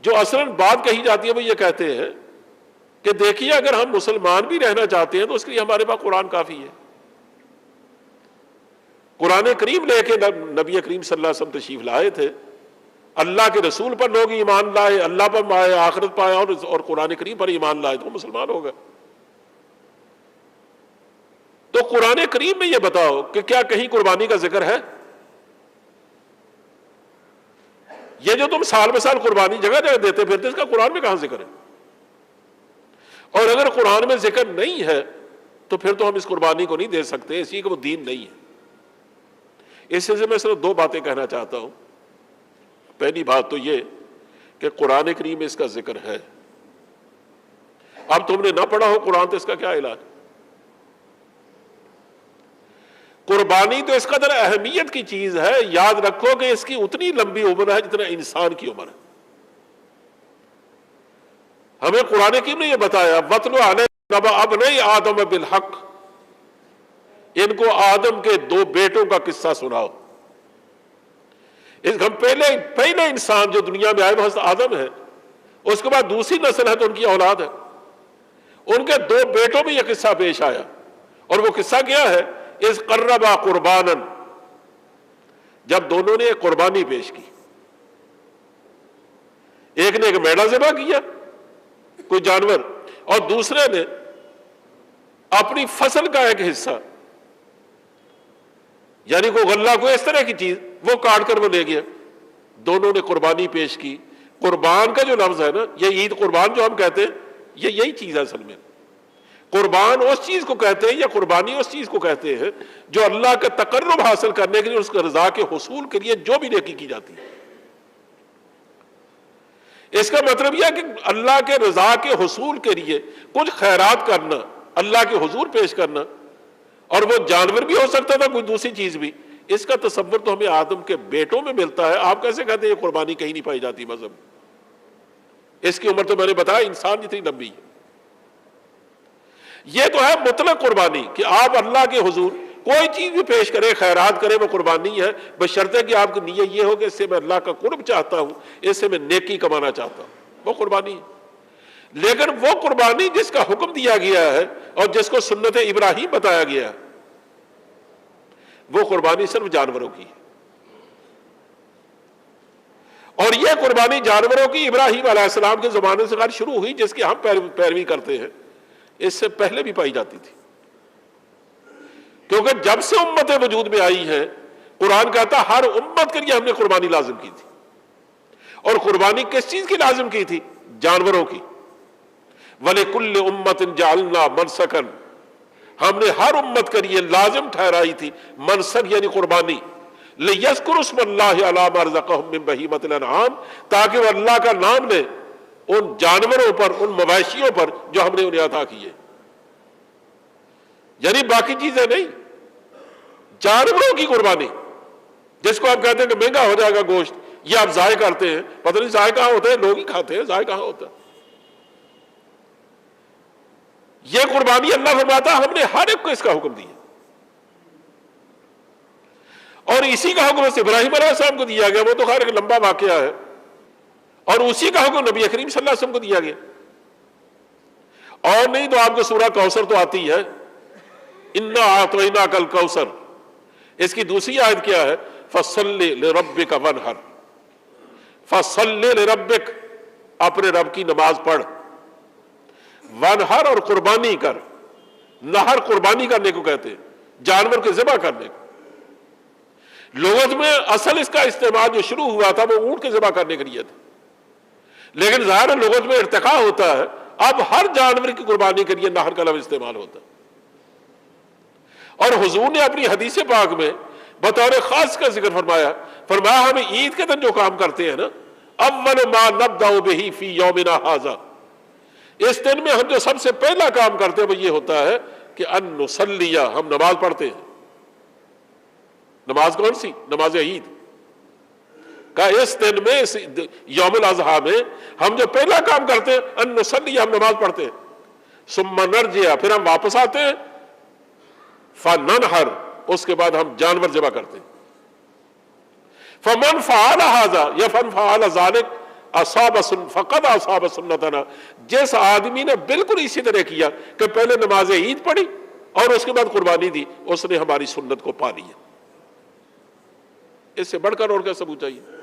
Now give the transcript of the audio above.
جو اصلاً بات کہی جاتی ہے وہ یہ کہتے ہیں کہ دیکھیے اگر ہم مسلمان بھی رہنا چاہتے ہیں تو اس کے لیے ہمارے پاس قرآن کافی ہے. قرآن کریم لے کے نبی کریم صلی اللہ علیہ وسلم تشریف لائے تھے, اللہ کے رسول پر لوگ ایمان لائے, اللہ پر آئے, آخرت پائے اور قرآن کریم پر ایمان لائے تو مسلمان ہو گئے. تو قرآن کریم میں یہ بتاؤ کہ کیا کہیں قربانی کا ذکر ہے؟ یہ جو تم سال بہ سال قربانی جگہ جگہ دیتے پھرتے اس کا قرآن میں کہاں ذکر ہے؟ اور اگر قرآن میں ذکر نہیں ہے تو پھر تو ہم اس قربانی کو نہیں دے سکتے, اسی کا وہ دین نہیں ہے. اس سے میں صرف دو باتیں کہنا چاہتا ہوں. پہلی بات تو یہ کہ قرآن کریم میں اس کا ذکر ہے. اب تم نے نہ پڑھا ہو قرآن تو اس کا کیا علاج؟ قربانی تو اس قدر اہمیت کی چیز ہے, یاد رکھو کہ اس کی اتنی لمبی عمر ہے جتنا انسان کی عمر ہے. ہمیں قرآن کریم نے یہ بتایا وَاتْلُ عَلَيْهِمْ نَبَأَ ابْنَيْ آدَمَ بِالْحَقِّ, ان کو آدم کے دو بیٹوں کا قصہ سناؤ. ہم پہلے انسان جو دنیا میں آئے وہ حضرت آدم ہے, اس کے بعد دوسری نسل ہے تو ان کی اولاد ہے. ان کے دو بیٹوں میں یہ قصہ پیش آیا, اور وہ قصہ کیا ہے؟ اِذْ قَرَّبَا قُرْبَانًا, جب دونوں نے ایک قربانی پیش کی. ایک نے ایک میڑا ذبح کیا, کوئی جانور, اور دوسرے نے اپنی فصل کا ایک حصہ, یعنی کوئی غلہ, کوئی اس طرح کی چیز, وہ کاٹ کر وہ لے گیا. دونوں نے قربانی پیش کی. قربان کا جو لفظ ہے نا, یہ عید قربان جو ہم کہتے ہیں, یہ یہی چیز ہے اصل میں. قربان اس چیز کو کہتے ہیں یا قربانی اس چیز کو کہتے ہیں جو اللہ کا تقرب حاصل کرنے کے لیے, اس کے رضا کے حصول کے لیے جو بھی نیکی کی جاتی ہے. اس کا مطلب یہ ہے کہ اللہ کے رضا کے حصول کے لیے کچھ خیرات کرنا, اللہ کے حضور پیش کرنا, اور وہ جانور بھی ہو سکتا تھا, کوئی دوسری چیز بھی. اس کا تصور تو ہمیں آدم کے بیٹوں میں ملتا ہے. آپ کیسے کہتے ہیں یہ قربانی کہیں نہیں پائی جاتی مذہب؟ اس کی عمر تو میں نے بتایا انسان جتنی لمبی ہے. یہ تو ہے مطلق قربانی کہ آپ اللہ کے حضور کوئی چیز بھی پیش کریں, خیرات کریں, وہ قربانی ہے, بشرطے کہ آپ کی نیت یہ ہو کہ اس سے میں اللہ کا قرب چاہتا ہوں, اس سے میں نیکی کمانا چاہتا ہوں, وہ قربانی ہے. لیکن وہ قربانی جس کا حکم دیا گیا ہے اور جس کو سنت ابراہیم بتایا گیا ہے, وہ قربانی صرف جانوروں کی ہے. اور یہ قربانی جانوروں کی ابراہیم علیہ السلام کے زمانے سے خیر شروع ہوئی, جس کی ہم پیروی کرتے ہیں. اس سے پہلے بھی پائی جاتی تھی, کیونکہ جب سے امت وجود میں آئی ہے, قرآن کہتا ہر امت کے لیے ہم نے قربانی لازم کی تھی. اور قربانی کس چیز کی لازم کی تھی؟ جانوروں کی. وَلِكُلِّ أُمَّةٍ جَعَلْنَا مَنْسَكًا, ہم نے ہر امت کے لیے لازم ٹھہرائی تھی منسک یعنی قربانی. لِيَذْكُرُوا اسْمَ اللَّهِ عَلَىٰ مَا رَزَقَهُم مِّن بَهِيمَةِ الْأَنْعَامِ, تاکہ وہ اللہ کا نام لے ان جانوروں پر, ان مویشیوں پر جو ہم نے انہیں عطا کیے. یعنی باقی چیزیں نہیں, جانوروں کی قربانی. جس کو آپ کہتے ہیں کہ مہنگا ہو جائے گا گوشت, یہ آپ ضائع کرتے ہیں, پتہ نہیں ضائع کہاں ہوتا ہے, لوگ ہی کھاتے ہیں, ضائع کہاں ہوتا ہے. یہ قربانی اللہ فرماتا ہم نے ہر ایک کو اس کا حکم دیا, اور اسی کا حکم ابراہیم علیہ السلام کو دیا گیا. وہ تو خیر ایک لمبا واقعہ ہے, اور اسی کا حکم نبی کریم صلی اللہ علیہ وسلم کو دیا گیا. اور نہیں تو آپ کو سورہ کوثر تو آتی ہے, اِنَّا أَعْطَيْنَاكَ الْكَوْثَرَ. اس کی دوسری آیت کیا ہے؟ فَصَلِّ لِرَبِّكَ وَانْحَرْ. فَصَلِّ لِرَبِّكَ, اپنے رب کی نماز پڑھ. وانحر, اور قربانی کر. نہر قربانی کرنے کو کہتے ہیں, جانور کو ذبح کرنے کو. لغت میں اصل اس کا استعمال جو شروع ہوا تھا وہ اونٹ کے ذبح کرنے کے لیے تھا, لیکن ظاہر لغت میں ارتقاء ہوتا ہے, اب ہر جانور کی قربانی کے لیے نہر کا لفظ استعمال ہوتا ہے. اور حضور نے اپنی حدیث پاک میں بطور خاص کا ذکر فرمایا ہم عید کے دن جو کام کرتے ہیں نا, اول ما نبدأ به فی یومنا ھذا, اس دن میں ہم جو سب سے پہلا کام کرتے ہیں وہ یہ ہوتا ہے کہ ان نصلی, ہم نماز پڑھتے ہیں. نماز کون سی؟ نماز عید کا. اس دن میں, اس یوم الاضحیٰ میں ہم جو پہلا کام کرتے ہیں ان نصلی, ہم نماز پڑھتے ہیں. ثم نرجع, پھر ہم واپس آتے ہیں. فننحر, اس کے بعد ہم جانور ذبح کرتے ہیں. فمن فعل ھذا یا فن فعل ذلك فقد اصاب سنتنا، جس آدمی نے بالکل اسی طرح کیا کہ پہلے نماز عید پڑھی اور اس کے بعد قربانی دی، اس نے ہماری سنت کو پا لیا۔ اس سے بڑھ کر اور کیا ثبوت چاہیے؟